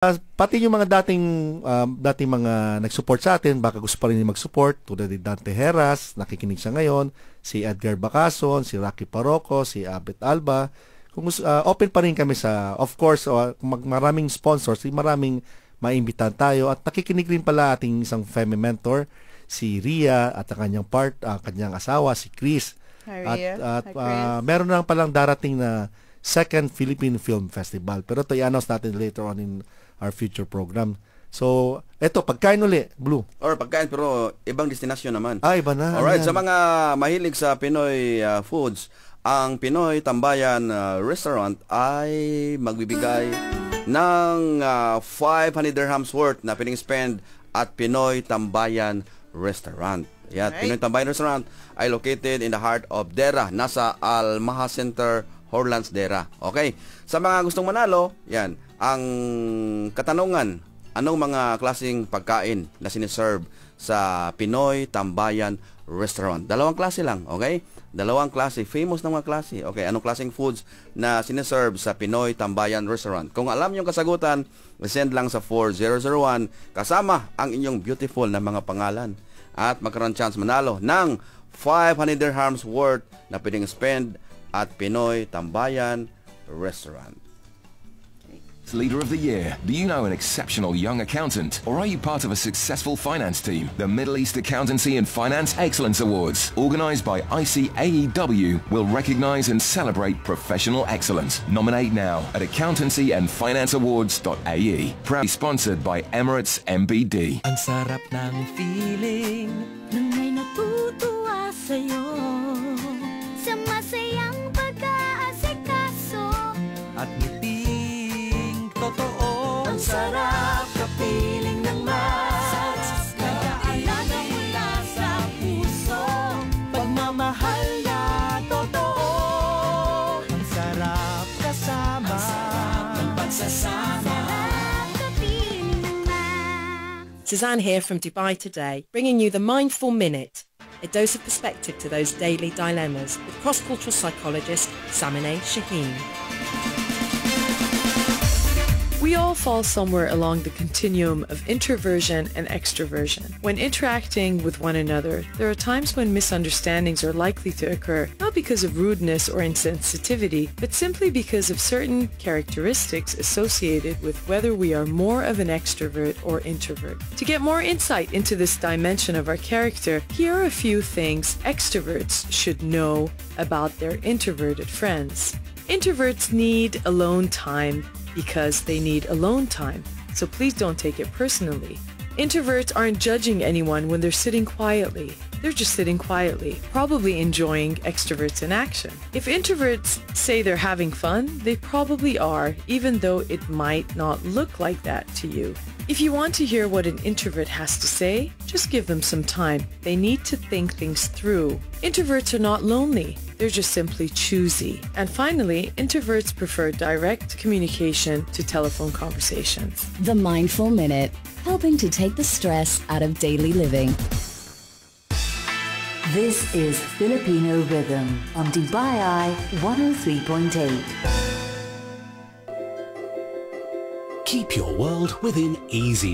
Pati yung mga dating mga nag-support sa atin, baka gusto pa rin mag-support, tulad ni Dante Heras, nakikinig siya ngayon, si Edgar Bacason, si Rocky Paroco, si Abet Alba. Kung open pa rin kami of course, maraming sponsors, maraming maimbitahan tayo, at nakikinig rin pala ating isang Femi mentor, si Ria, at ang kanyang asawa, si Chris. Hi, Ria. At meron na palang darating na second Philippine Film Festival. Pero ito i-announce natin later on in our future program. So, eto, pagkain uli, Blue. Or pagkain, pero ibang destinasyon naman. Iba na. Alright, sa mga mahilig sa Pinoy foods, ang Pinoy Tambayan Restaurant ay magbibigay ng 500 dirhams worth na piling spend at Pinoy Tambayan Restaurant. Yeah, right. Pinoy Tambayan Restaurant ay located in the heart of Dera, nasa Al-Maha Center, Horlands, Dera. Okay. Sa mga gustong manalo, yan, ang katanungan, anong mga klaseng pagkain na siniserve sa Pinoy Tambayan Restaurant? Dalawang klase lang, okay? Dalawang klase, famous na mga klase. Okay, anong klaseng foods na siniserve sa Pinoy Tambayan Restaurant? Kung alam yung kasagutan, send lang sa 4001 kasama ang inyong beautiful na mga pangalan at magkaroon chance manalo ng 500 dirhams worth na pwedeng spend at Pinoy Tambayan Restaurant. Leader of the Year. Do you know an exceptional young accountant? Or are you part of a successful finance team? The Middle East Accountancy and Finance Excellence Awards, organized by ICAEW, will recognize and celebrate professional excellence. Nominate now at accountancyandfinanceawards.ae. Proudly sponsored by Emirates MBD. Ang sarap ng feeling nang may natutuwa sa'yo sa masayang pag-aasikaso at ngiting totoo. Ang sarap kapiling ng mas nagkaalala mula sa puso, Pagmamahal na totoo. Ang sarap kasama. Ang sarap ng pagsasama. sarap kapiling ng mas. Suzanne here from Dubai Today, bringing you the Mindful Minute, a dose of perspective to those daily dilemmas with cross-cultural psychologist Samineh Shaheen. We all fall somewhere along the continuum of introversion and extroversion. When interacting with one another, there are times when misunderstandings are likely to occur, not because of rudeness or insensitivity, but simply because of certain characteristics associated with whether we are more of an extrovert or introvert. To get more insight into this dimension of our character, here are a few things extroverts should know about their introverted friends. Introverts need alone time because they need alone time, so please don't take it personally. Introverts aren't judging anyone when they're sitting quietly. They're just sitting quietly, probably enjoying extroverts in action. If introverts say they're having fun, they probably are, even though it might not look like that to you. If you want to hear what an introvert has to say, just give them some time. They need to think things through. Introverts are not lonely. They're just simply choosy. And finally, introverts prefer direct communication to telephone conversations. The Mindful Minute, helping to take the stress out of daily living. This is Filipino Rhythm on Dubai Eye 103.8. Keep your world within easy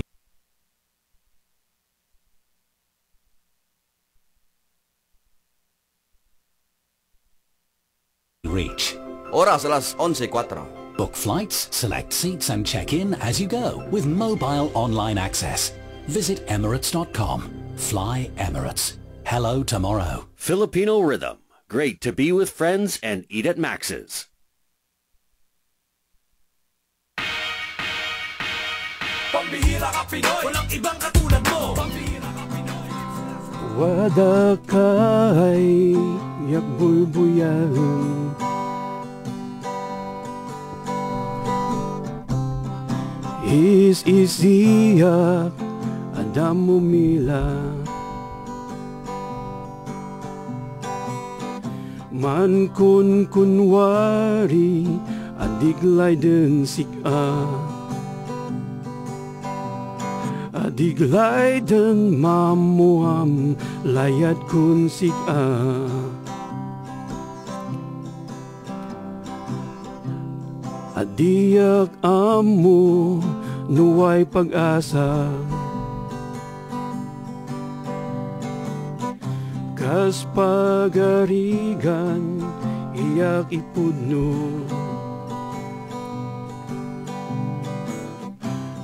reach. Oras alas 11:04. Book flights, select seats and check in as you go with mobile online access. Visit Emirates.com. Fly Emirates. Hello tomorrow. Filipino Rhythm. Great to be with friends and eat at Max's. Pambihira ka Pinoy, walang ibang katulad mo. Pambihira ka Pinoy. Wadakay yakbulbuyan, isiyak adamumila, man kun kunwari adiglay den sika, adiglay den mamuam layat kun sika. Adiyak amu nuway pag-asa. Kas pagarigan iyak ipudno,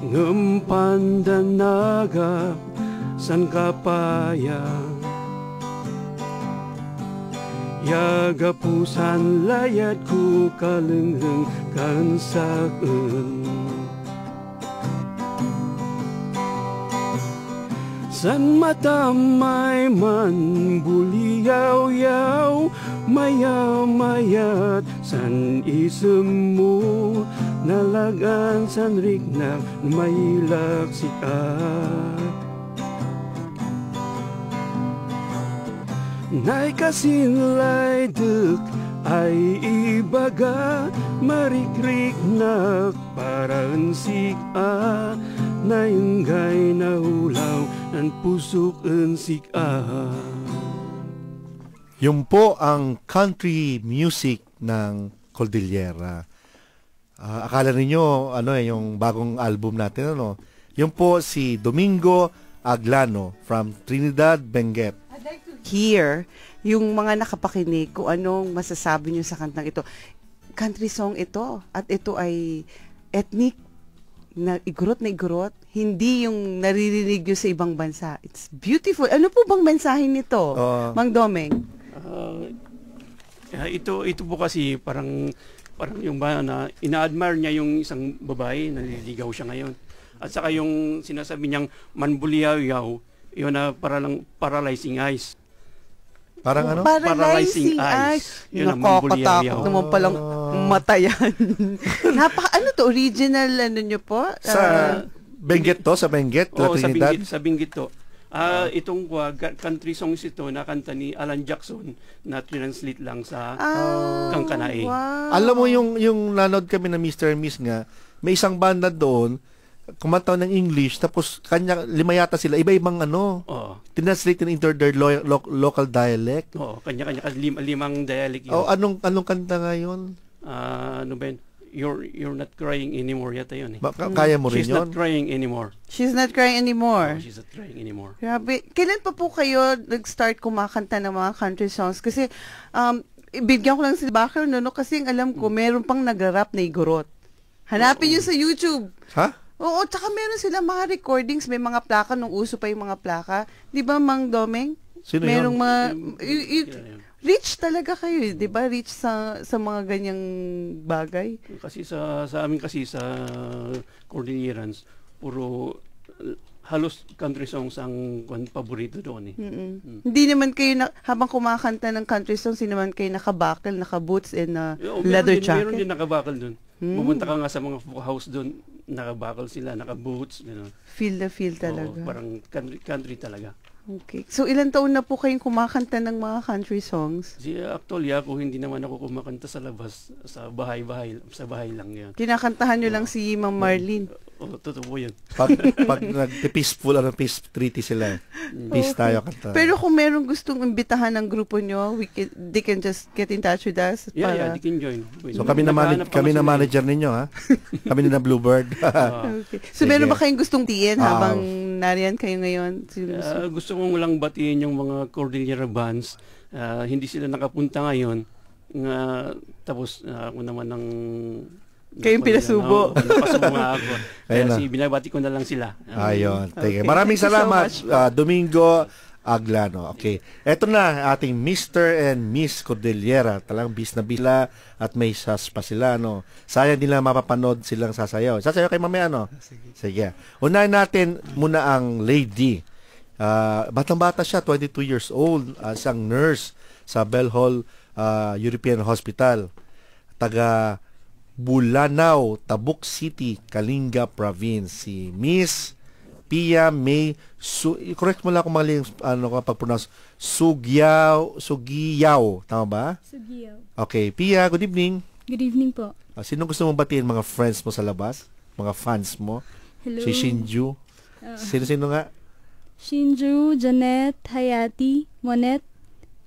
ngempandanaga san kapaya, yagapusan layat ku kalengleng kan saen. San matamay man buliyaw-yaw, maya-mayat san isem mo, nalagan san riknak mailak sikat. Nay kasinlay dek ay ibaga, marikriknak parang sika, nainggay na ulaw ng pusok ang sika. Yun po ang country music ng Cordillera. Akala ninyo yung bagong album natin, ano? Yun po si Domingo Aglano from Trinidad, Benguet. I'd like to hear yung mga nakapakinig kung anong masasabi nyo sa kantang ito. Country song ito at ito ay ethnic na igorot, hindi yung naririnig nyo sa ibang bansa. It's beautiful. Ano po bang mensahe nito, Mang Domeng? Ito po kasi parang yung na ina-admire niya yung isang babae, naliligaw siya ngayon. At saka yung sinasabi niyang manbuliyaw-yaw, yun na paralyzing eyes. Parang ano? Paralyzing eyes. Nakakatakot naman palang mata yan. Ano to? Original nyo po? Sa Benguet to? Sa Benguet? Oo, sa Benguet to. Itong country songs ito na kanta ni Alan Jackson na translate lang sa Kangkanae. Wow. Alam mo yung nanood kami na Mr. and Miss nga, may isang banda doon, kumanta ng English, tapos lima yata sila, iba-ibang tinranslate into their local dialect. Oo, kanya-kanya, limang dialect yun. Anong kanta nga yun? Ano ba yun? You're not crying anymore yata yun eh. Kaya mo rin She's yun? not crying anymore. She's not crying anymore. She's not crying anymore. Grabe. Kailan pa po kayo nag-start kumakanta ng mga country songs? Kasi, bigyan ko lang si background, kasi ang alam ko, meron pang nag-rap na igorot. Hanapin nyo sa YouTube. Ha? Oo, tsaka meron sila mga recordings, may mga plaka, nung uso pa yung mga plaka. Di ba, Mang Domeng? Sino merong yun? mga... Rich talaga kayo, di ba? Rich sa mga ganyang bagay. Kasi sa amin kasi sa Cordillerans, puro halos country songs ang paborito doon eh. Hindi naman kayo, habang kumakanta ng country songs, hindi naman kayo nakabakal, nakaboots, and leather jacket? Meron din nakabakal doon. Pumunta ka nga sa mga house doon, nakabakal sila, nakaboots. Feel the feel talaga. Parang country talaga. Okay. So, ilang taon na po kayong kumakanta ng mga country songs? Actually, ako hindi naman ako kumakanta sa labas, sa bahay lang yan. Kinakantahan nyo lang si Ma'am Marlene? Totoo po yun. Pag nag-peaceful, peace treaty sila. Peace tayo kanta. Pero kung merong gustong imbitahan ng grupo nyo, they can just get in touch with us? Yeah, they can join. So, kami na manager ninyo, ha? Kami na Bluebird. Okay. So, meron ba kayong gustong tiin habang nariyan kayo ngayon? Gusto kong lang batiin yung mga Cordillera bands. Hindi sila nakapunta ngayon. Tapos ako naman ng... Kayong pinasubo. Napasubo nga ako. Kasi binabati ko na lang sila. Ayun. Okay. Maraming salamat, Domingo Aglano. Okay. Eto na, ating Mr. and Miss Cordillera. Talang bis na bila at may sas pa sila. Sayang din lang mapapanood silang sasayaw. Sasayaw kay mamaya, Sige. Unahin natin muna ang lady. Batang-bata siya, 22 years old, siyang nurse sa Bell Hall European Hospital, taga Bulanao, Tabuk City, Kalinga Province, si Miss Pia May correct mo lang kung mali pag-pronounce, Sugiyaw, tama ba? Sugiyaw. Okay, Pia, good evening. Good evening po. Sino gusto mong batiin, mga friends mo sa labas? Mga fans mo? Hello. Si Shinju? Sino nga? Shinju, Janet, Hayati, Monet,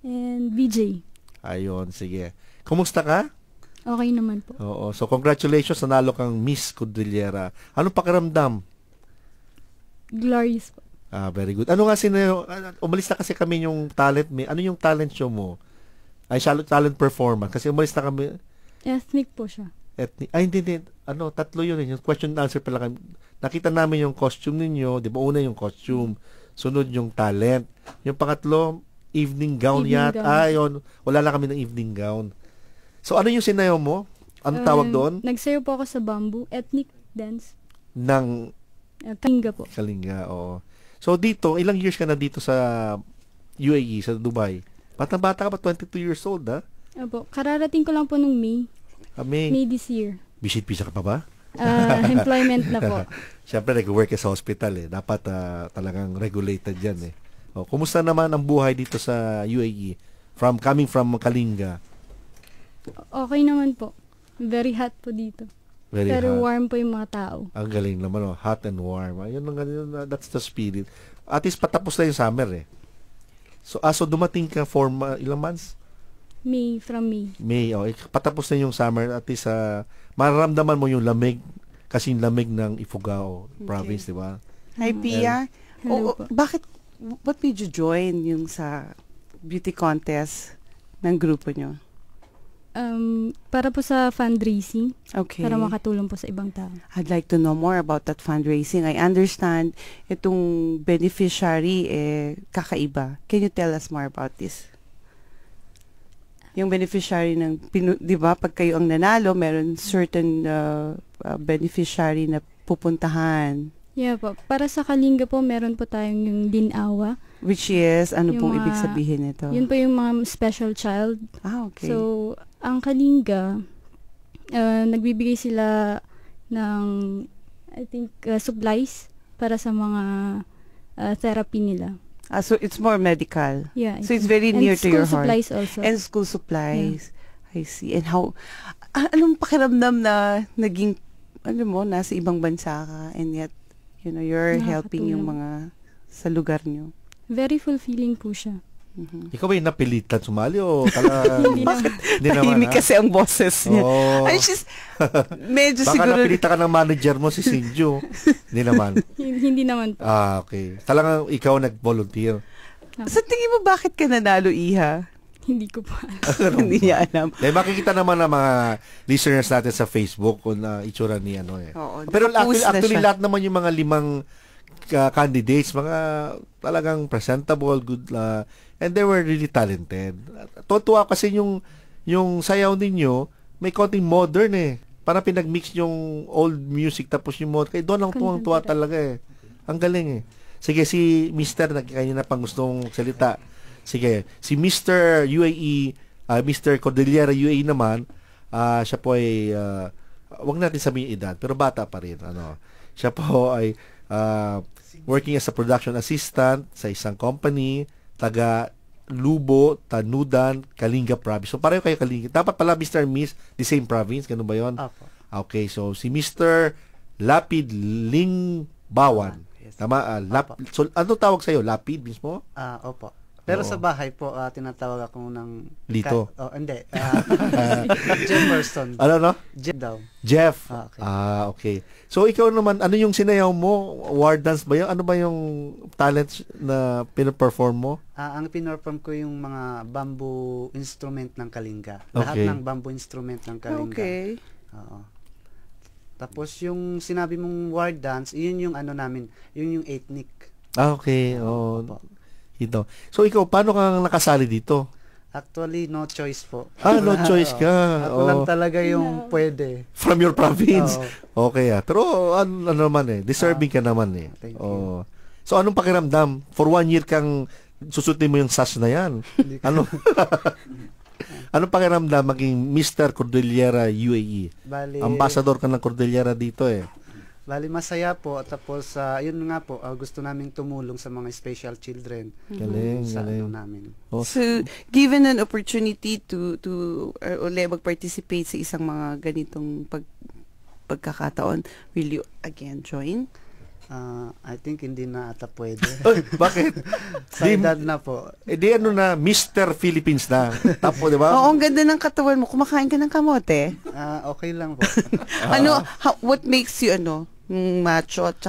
and BJ. Ayun, sige. Kumusta ka? Okay naman po. Oo. So, congratulations, nanalo kang Miss Cordillera. Anong pakiramdam? Glorious po. Very good. Ano nga umalis na kasi kami yung talent me. Ano yung talent show mo? Ay, talent performance. Kasi umalis na kami. Ethnic po siya. Hindi. Tatlo yun. Yung question and answer pala kami. Nakita namin yung costume ninyo. Di ba? Una yung costume. Sunod yung talent. Yung pangatlo, evening gown yata. Yun. Wala lang kami ng evening gown. So, ano yung sinayaw mo? Ano tawag doon? Nagsayaw po ako sa bamboo. Ethnic dance. Ng Kalinga po. Kalinga, oo. So, dito, ilang years ka na dito sa UAE, sa Dubai? Bata ka ba? 22 years old, ha? Opo. Kararating ko lang po nung May. May this year. Visit visa ka pa ba? Employment na po. Siyempre, nag-work ka sa hospital, eh. Dapat talagang regulated yan, eh. Kumusta naman ang buhay dito sa UAE? Coming from Kalinga? Okay naman po. Very hot po dito. Pero warm po yung mga tao. Ang galing naman, hot and warm. Ayun, that's the spirit. At least patapos na yung summer, eh. So dumating ka for ilang months? May. Patapos na yung summer. At least mararamdaman mo yung lamig, kasing lamig ng Ifugao province, di ba? Hi, Pia. What made you join yung sa beauty contest ng grupo nyo? Para po sa fundraising. Okay. Para makatulong po sa ibang tao. I'd like to know more about that fundraising. I understand itong beneficiary kakaiba. Can you tell us more about this? Yung beneficiary ng, di ba, pag kayo ang nanalo, meron certain beneficiary na pupuntahan. Yeah po. Para sa Kalinga po, meron po tayong yung Dinawa. Which is, ano pong ibig sabihin nito? Yun po yung mga special child. Okay. So, ang Kalinga, nagbibigay sila ng, I think, supplies para sa mga therapy nila. So, it's more medical. Yeah. So, it's very near to your heart. And school supplies also. And school supplies. Yeah. I see. And anong pakiramdam na naging, nasa ibang bansa ka and yet, you're helping yung mga sa lugar nyo? Very fulfilling po siya. Mm-hmm. Ikaw ba yung napilitan sumali o hindi tahimik kasi ang boses niya. Ay, medyo baka siguro. Baka napilitan ka ng manager mo, si Sinju. Hindi naman. Hindi naman po. Okay. Talagang ikaw nag-volunteer. Sa tingin mo, bakit ka nanalo, Iha? Hindi ko pa alam. Hindi niya alam. Makikita naman ng mga listeners natin sa Facebook kung itsura ni Oo, pero actually lahat naman yung mga 5 candidates, mga talagang presentable, good, and they were really talented. Tuwa kasi yung sayaw ninyo, may konting modern eh. Parang pinag-mix yung old music tapos yung modern. Kaya doon lang tuwa talaga eh. Ang galing eh. Sige, si Mr. Kanina pang gustong salita. Sige, si Mr. UAE, Mr. Cordillera UAE naman, siya po ay, wag natin sabihin edad, pero bata pa rin. Siya po ay working as a production assistant sa isang company, taga Lubo, Tanudan, Kalinga province. So pareho kayo Kalinga. Dapat pala Mr. and Miss, the same province, ganun ba yun? Opo. Okay, so si Mr. Lapid Lingbawan. Yes. Tama? So ano tawag sa'yo? Lapid mismo? Opo. Pero Oo. sa bahay po, tinatawag ako ng... Lito? Hindi. Jefferson. Ano? Jeff daw. Jeff? Okay. Okay. So, ikaw naman, ano yung sinayaw mo? War dance ba yun? Ano ba yung talents na pinaperform mo? Ang pinorform ko yung mga bamboo instrument ng Kalinga. Lahat Okay. ng bamboo instrument ng Kalinga. Okay. Oo. Tapos yung sinabi mong war dance, yun yung namin, yun yung ethnic. Okay. Ito. So, ikaw, paano kang nakasali dito? Actually, no choice po. No choice ka. Ako lang talaga yung pwede. From your province? Oo. Okay. Pero, ano naman eh. Deserving ka naman eh. Thank you. So, anong pakiramdam? For 1 year kang susutin mo yung sash na yan. Anong pakiramdam maging Mr. Cordillera UAE? Bali, Ambassador ka ng Cordillera dito eh. Bali, masaya po. Tapos, yun nga po, gusto naming tumulong sa mga special children. Galing, sa galing. namin. So, given an opportunity to mag-participate sa isang mga ganitong pagkakataon, will you again join? I think hindi na ata pwede. Bakit? Sa edad na po. Di ano na, Mr. Philippines na. Tapo, di ba? Oo, ang ganda ng katawan mo. Kumakain ka ng kamote? Okay lang po. What makes you, macho at